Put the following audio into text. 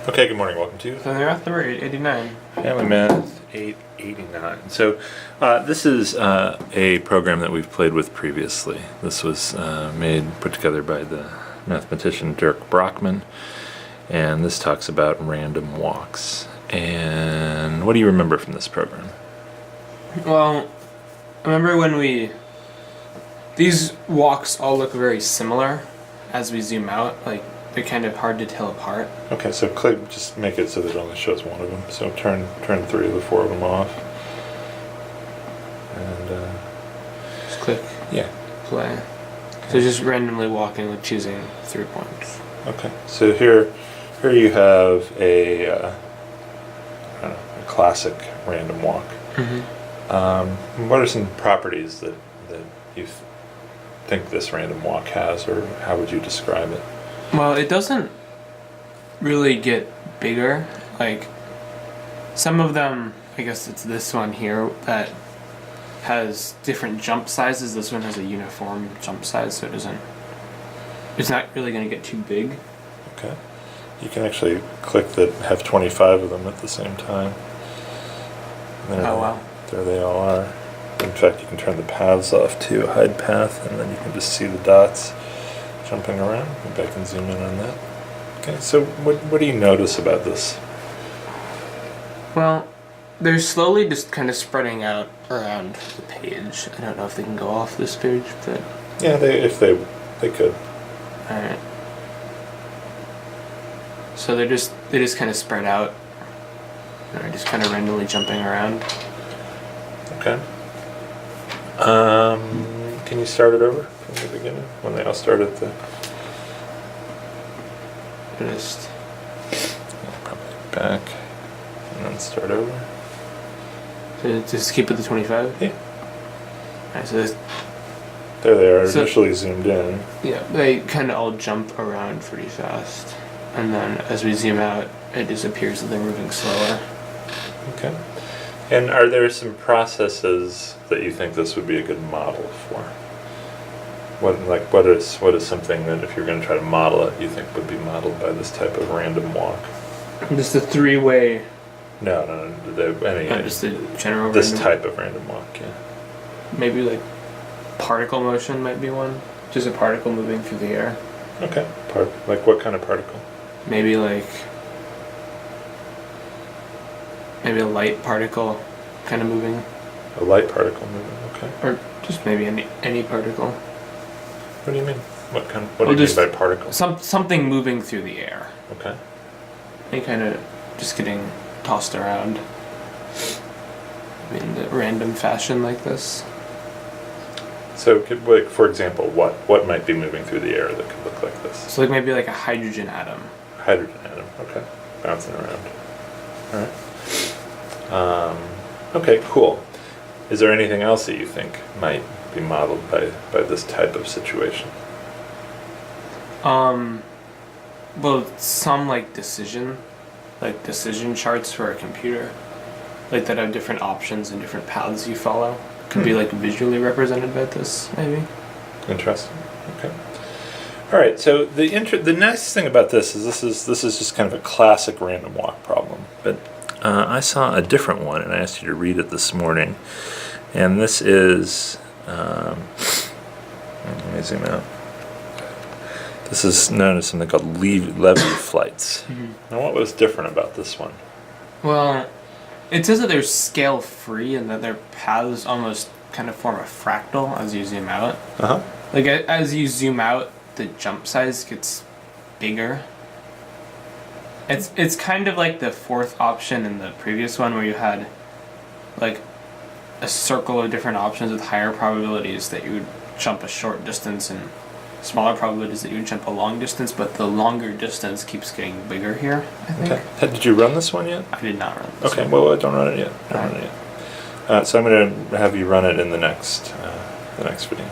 Okay, good morning. Welcome to FamilyMath number 889. FamilyMath889. So this is a program that we've played with previously. This was put together by the mathematician Dirk Brockman, and this talks about random walks. And what do you remember from this program? Well, I remember when these walks all look very similar as we zoom out, like they're kind of hard to tell apart. Okay, so just make it so that it only shows one of them. So turn 3 of the 4 of them off. And just click play. Okay. So just randomly walking with choosing 3 points. Okay, so here you have a classic random walk. Mm-hmm. What are some properties that you think this random walk has, or how would you describe it? Well, it doesn't really get bigger. Like, some of them, I guess it's this one here that has different jump sizes. This one has a uniform jump size, so it's not really going to get too big. Okay. You can actually click that have 25 of them at the same time. Wow. There they all are. In fact, you can turn the paths off too, hide path, and then you can just see the dots jumping around. Maybe I can zoom in on that. Okay, so what do you notice about this? Well, they're slowly just kind of spreading out around the page. I don't know if they can go off this page, but Yeah, if they could. alright. So they just kind of spread out. They're just kind of randomly jumping around. Okay. Can you start it over from the beginning when they all start at the? Just Probably back and then start over. to just keep with the 25. Yeah. Alright, so There they are, So- initially zoomed in. yeah, they kind of all jump around pretty fast, and then as we zoom out, it just appears that they're moving slower. Okay. And are there some processes that you think this would be a good model for? What is something that if you're going to try to model it, you think would be modeled by this type of random walk? Just a three-way. No. Just the general. This random, type of random walk, yeah. Maybe like particle motion might be one. Just a particle moving through the air. Okay. Like what kind of particle? Maybe a light particle kind of moving. A light particle moving. Okay. Or just maybe any particle. What do you mean? What do you mean by particle? Something moving through the air. Okay. Any kind of just getting tossed around in the random fashion like this. So, for example, what might be moving through the air that could look like this? So maybe like a hydrogen atom. Hydrogen atom. Okay. Bouncing around. All right. Okay, cool. Is there anything else that you think might be modeled by this type of situation? Well, some decision charts for a computer, like that have different options and different paths you follow, could be visually represented by this, maybe. Interesting. Okay. All right. So the nice thing about this is just kind of a classic random walk problem, but I saw a different one, and I asked you to read it this morning. And this is, let me zoom out. This is known as something called levy flights. Mm-hmm. Now, what was different about this one? Well, it says that they're scale free and that their paths almost kind of form a fractal as you zoom out. Uh-huh. As you zoom out, the jump size gets bigger. It's kind of like the fourth option in the previous one where you had a circle of different options with higher probabilities that you would jump a short distance and smaller probabilities that you would jump a long distance, but the longer distance keeps getting bigger here, I think. Okay. Did you run this one yet? I did not run this Okay, one. well, don't run it yet. So I'm going to have you run it in the next video.